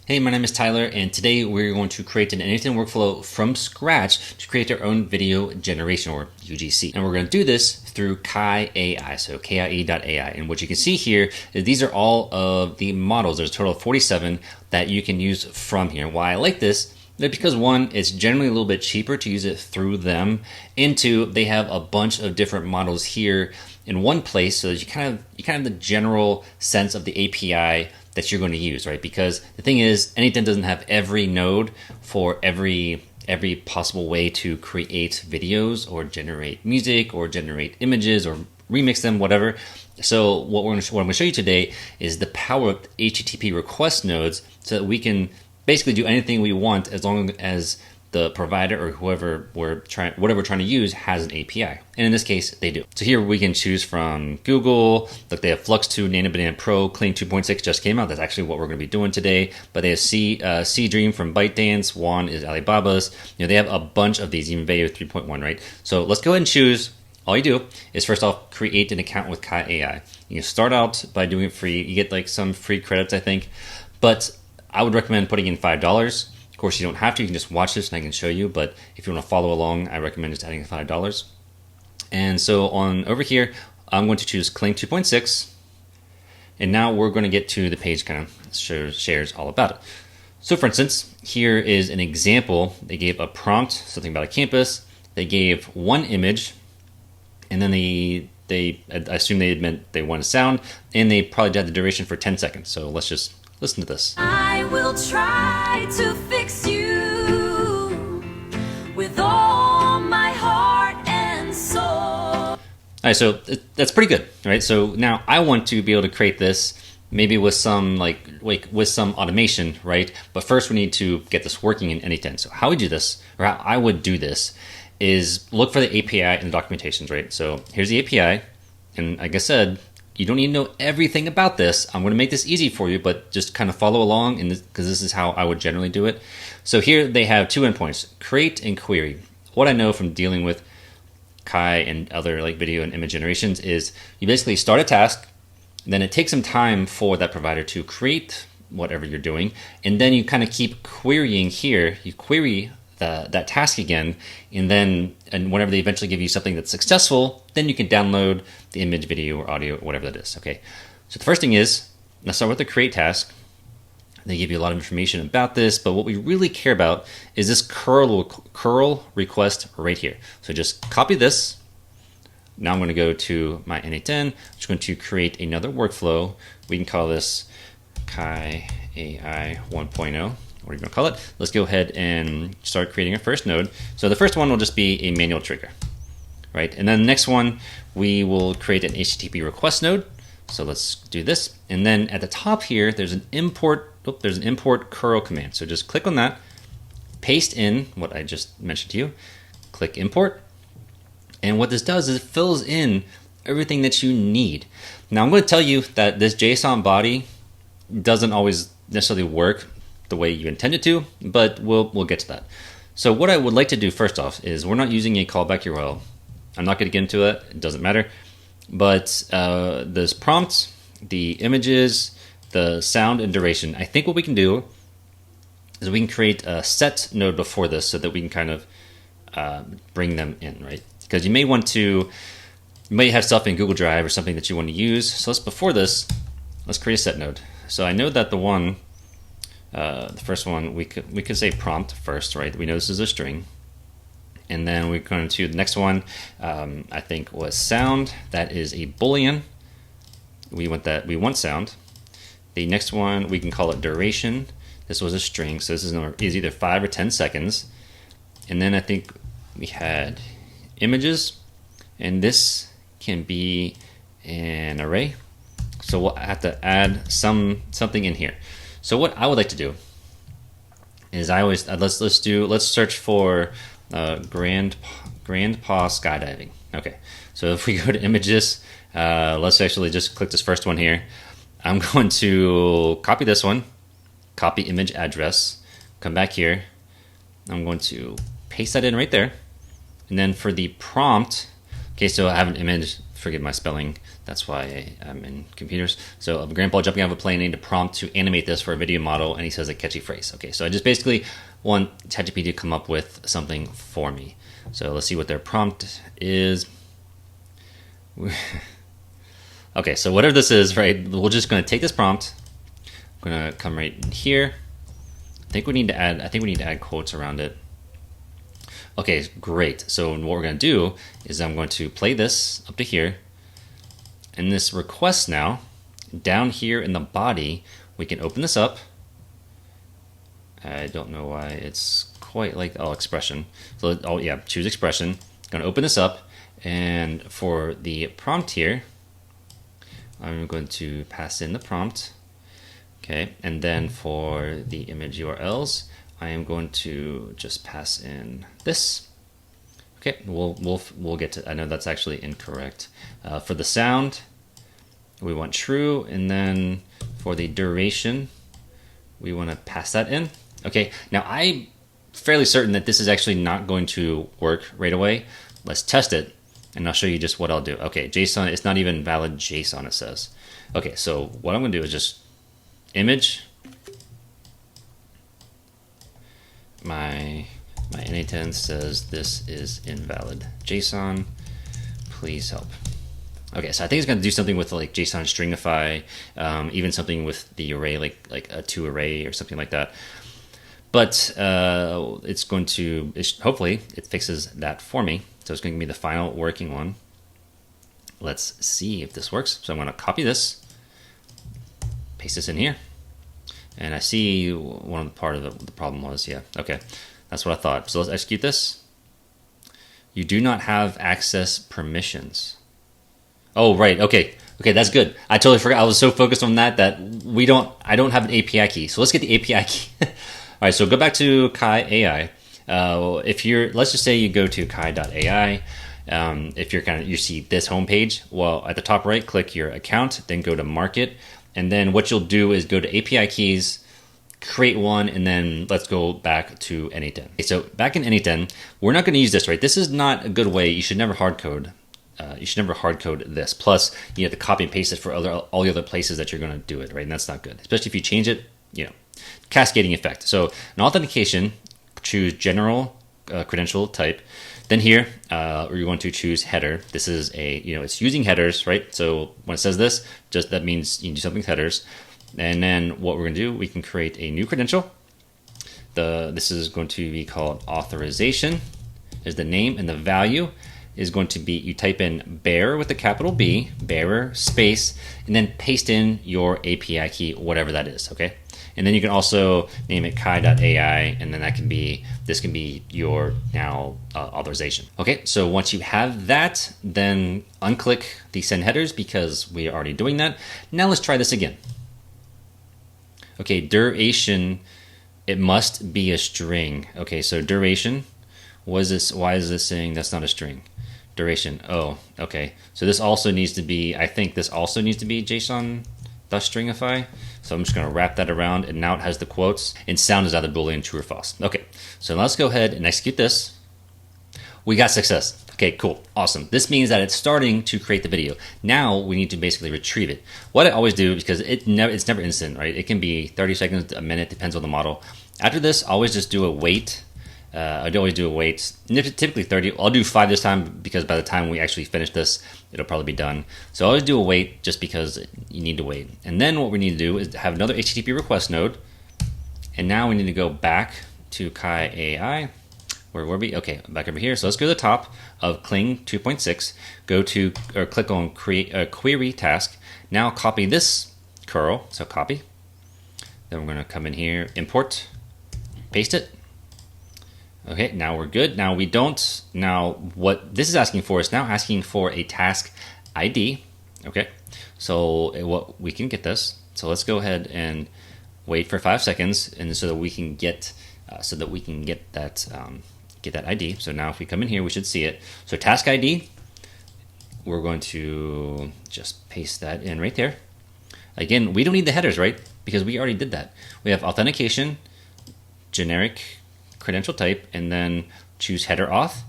Hey, my name is Tyler, and today we're going to create an n8n workflow from scratch to create our own video generation, or UGC. And we're going to do this through kie.ai, so kie.ai. And what you can see here is these are all of the models. There's a total of 47 that you can use from here. Why I like this is because one, it's generally a little bit cheaper to use it through them, and two, they have a bunch of different models here in one place, so that you kind of have the general sense of the API that you're going to use, right? Because the thing is, n8n doesn't have every node for every possible way to create videos or generate music or generate images or remix them, whatever. So what I'm going to show you today is the power of HTTP request nodes, so that we can basically do anything we want as long as the provider or whatever we're trying to use has an API. And in this case, they do. So here we can choose from Google. Look, they have Flux 2, n8n Pro, Kling 2.6 just came out. That's actually what we're going to be doing today. But they have C Dream from ByteDance. One is Alibaba's. They have a bunch of these, even Veio 3.1, right? So let's go ahead and choose. All you do is first off create an account with kie.ai. You can start out by doing it free. You get like some free credits, I think. But I would recommend putting in $5. Of course, you don't have to. You can just watch this and I can show you. But if you want to follow along, I recommend just adding $5. And so on over here, I'm going to choose Kling 2.6. And now we're going to get to the page kind of shares all about it. So for instance, here is an example. They gave a prompt, something about a campus. They gave one image. And then I assume they meant they want a sound. And they probably had the duration for 10 seconds. So let's just listen to this. I will try to fix you with all my heart and soul. All right, so that's pretty good, right? So now I want to be able to create this maybe with some with some automation, right? But first we need to get this working in n8n. So how we do this, or how I would do this, is look for the API in the documentations, right? So here's the API, and like I said, you don't need to know everything about this. I'm going to make this easy for you, but just kind of follow along, because this is how I would generally do it. So here they have two endpoints, create and query. What I know from dealing with Kai and other like video and image generations is you basically start a task, then it takes some time for that provider to create whatever you're doing, and then you kind of keep querying here. You query that task again, and whenever they eventually give you something that's successful, then you can download the image, video, or audio, or whatever that is. Okay, so the first thing is, let's start with the create task. They give you a lot of information about this, but what we really care about is this curl request right here. So just copy this. Now I'm going to go to my n8n. I'm just going to create another workflow. We can call this kie.ai 1.0. What are you going to call it? Let's go ahead and start creating our first node. So the first one will just be a manual trigger, right? And then the next one, we will create an HTTP request node. So let's do this. And then at the top here, there's an import curl command. So just click on that, paste in what I just mentioned to you, click import. And what this does is it fills in everything that you need. Now I'm going to tell you that this JSON body doesn't always necessarily work the way you intended to, but we'll get to that. So what I would like to do first off is we're not using a callback URL. I'm not going to get into it. It doesn't matter. But this prompt, the images, the sound, and duration, I think what we can do is we can create a set node before this so that we can kind of bring them in, right? Because you may have stuff in Google Drive or something that you want to use. So before this, let's create a set node. So I know that the first one, we could say prompt first, right? We know this is a string. And then we're going to the next one, I think was sound. That is a Boolean. We want sound. The next one, we can call it duration. This was a string, so this is either 5 or 10 seconds. And then I think we had images, and this can be an array. So we'll have to add something in here. So what I would like to do is let's search for grandpa skydiving. Okay, so if we go to images, let's actually just click this first one here. I'm going to copy this one, copy image address, come back here. I'm going to paste that in right there. And then for the prompt, okay, so I have an image forget my spelling. That's why I'm in computers. So a grandpa jumping out of a plane, I need a prompt to animate this for a video model, and he says a catchy phrase. Okay, so I just basically want ChatGPT to come up with something for me. So let's see what their prompt is. Okay, so whatever this is, right, we're just going to take this prompt. I'm going to come right in here. I think we need to add quotes around it. Okay, great. So what we're going to do is I'm going to play this up to here. And this request now, down here in the body, we can open this up. I don't know why it's quite like, expression. So, choose expression. Going to open this up. And for the prompt here, I'm going to pass in the prompt. Okay, and then for the image URLs, I am going to just pass in this. Okay, we'll get to. I know that's actually incorrect. For the sound, we want true, and then for the duration, we want to pass that in. Okay, now I'm fairly certain that this is actually not going to work right away. Let's test it, and I'll show you just what I'll do. Okay, JSON. It's not even valid JSON. It says. Okay, so what I'm going to do is just image. My n8n says this is invalid JSON. Please help. Okay, so I think it's going to do something with like JSON stringify, even something with the array, like a to array or something like that. But it's going to, hopefully it fixes that for me. So it's going to be the final working one. Let's see if this works. So I'm going to copy this, paste this in here. And I see one of the part of the problem was, yeah, okay. That's what I thought. So let's execute this. You do not have access permissions. Oh, right, okay. Okay, that's good. I totally forgot. I was so focused on that I don't have an API key. So let's get the API key. All right, so go back to kie.ai. Let's just say you go to kie.ai. If you see this homepage, well, at the top right, click your account, then go to market. And then what you'll do is go to API keys, create one, and then let's go back to n8n. Okay, so back in n8n, we're not going to use this, right? This is not a good way. You should never hard code. You should never hard code this. Plus, you have to copy and paste it for all the other places that you're going to do it, right? And that's not good, especially if you change it. Cascading effect. So in authentication, choose general credential type. Then here, we're going to choose header. This is it's using headers, right? So when it says this, that means you can do something with headers. And then what we're going to do, we can create a new credential. This is going to be called authorization. Is the name, and the value is going to be, you type in bearer with a capital B, bearer space, and then paste in your API key, whatever that is, okay? And then you can also name it kie.ai, and then this can be your now authorization. Okay, so once you have that, then unclick the send headers because we are already doing that. Now let's try this again. Okay, duration, it must be a string. Okay, so duration, why is this saying that's not a string? Duration, oh, okay. So this also needs to be, I think this also needs to be JSON.stringify. So I'm just going to wrap that around, and now it has the quotes, and sound is either Boolean, true or false. Okay, so let's go ahead and execute this. We got success. Okay, cool, awesome. This means that it's starting to create the video. Now we need to basically retrieve it. What I always do, because it's never instant, right? It can be 30 seconds, a minute, depends on the model. After this, I always just do a wait. I'd always do a wait, typically 30. I'll do 5 this time because by the time we actually finish this, it'll probably be done. So I always do a wait just because you need to wait. And then what we need to do is have another HTTP request node. And now we need to go back to kie.ai. Where were we? Okay, back over here. So let's go to the top of Kling 2.6. Click on create a query task. Now copy this curl. So copy. Then we're going to come in here, import, paste it. Okay, now we're good. Now we don't. Now what this is asking for is now asking for a task ID. Okay, so what we can get this. So let's go ahead and wait for 5 seconds, and so that we can get that ID. So now if we come in here, we should see it. So task ID, we're going to just paste that in right there. Again, we don't need the headers, right? Because we already did that. We have authentication, generic credential type, and then choose header auth,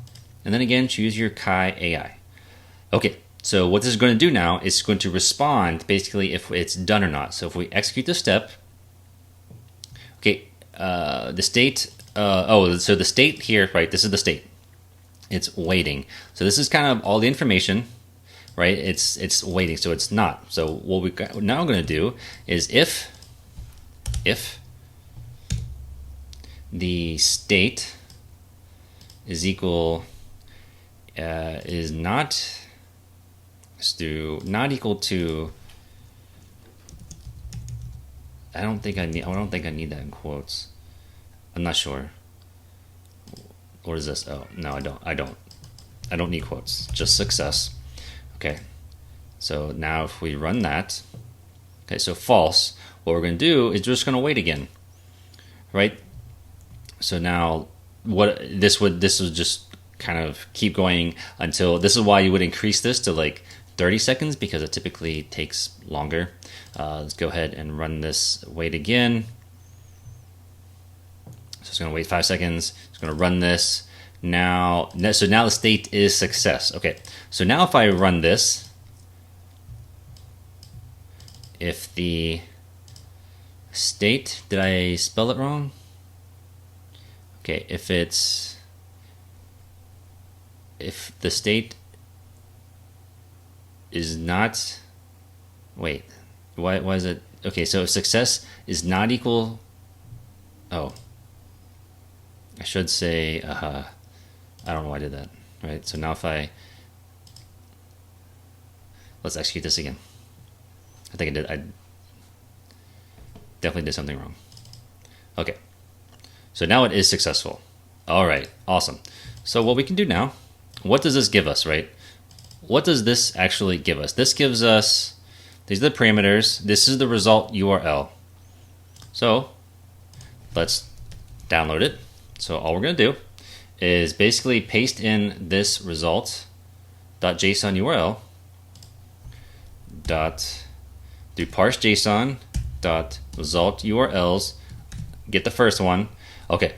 and then again choose your kie.ai. Okay, So what this is going to do now is going to respond basically if it's done or not. So if we execute this step, okay, the state, so the state here, right, this is the state. It's waiting. So this is kind of all the information, right? It's waiting, so it's not. So what we're now going to do is if the state is equal, is not, let's do not equal to, I don't think I need that in quotes. I'm not sure. What is this? Oh, no, I don't need quotes, just success. Okay, so now if we run that, okay, so false, what we're going to do is just going to wait again, right? So now what this would just kind of keep going until, this is why you would increase this to like 30 seconds, because it typically takes longer. Let's go ahead and run this, wait again. So it's going to wait 5 seconds. It's going to run this. Now, so now the state is success. Okay, so now if I run this, if the state, did I spell it wrong? Okay, if the state is not, wait, why is it, okay, so if success is not equal, oh, I should say, I don't know why I did that, right? So now if let's execute this again. I think I definitely did something wrong. Okay, so now it is successful. All right, awesome. So what we can do now, what does this give us, right? What does this actually give us? This gives us, these are the parameters. This is the result URL. So let's download it. So all we're going to do is basically paste in this result.json URL do parse JSON dot result URLs, get the first one. Okay,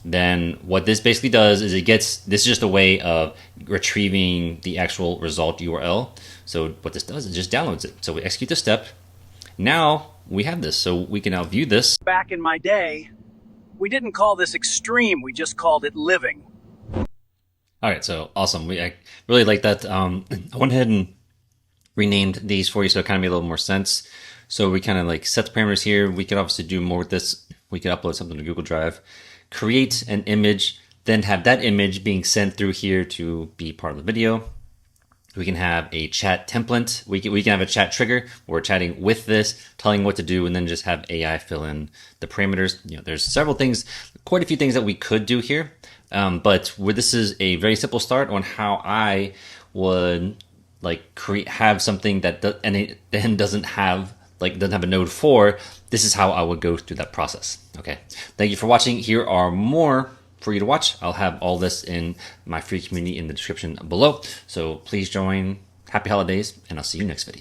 then what this basically does is this is just a way of retrieving the actual result URL. So what this does is just downloads it. So we execute this step. Now we have this, so we can now view this. Back in my day, we didn't call this extreme, we just called it living. All right, so awesome. I really like that. I went ahead and renamed these for you so it kind of made a little more sense. So we kind of like set the parameters here. We could obviously do more with this. We could upload something to Google Drive, create an image, then have that image being sent through here to be part of the video. We can have a chat template. We can have a chat trigger where we're chatting with this, telling what to do, and then just have AI fill in the parameters. You know, there's several things, quite a few things that we could do here. But this is a very simple start on how I would like have something that doesn't have a node for. This is how I would go through that process. Okay, thank you for watching. Here are more for you to watch. I'll have all this in my free community in the description below. So please join. Happy holidays, and I'll see you next video.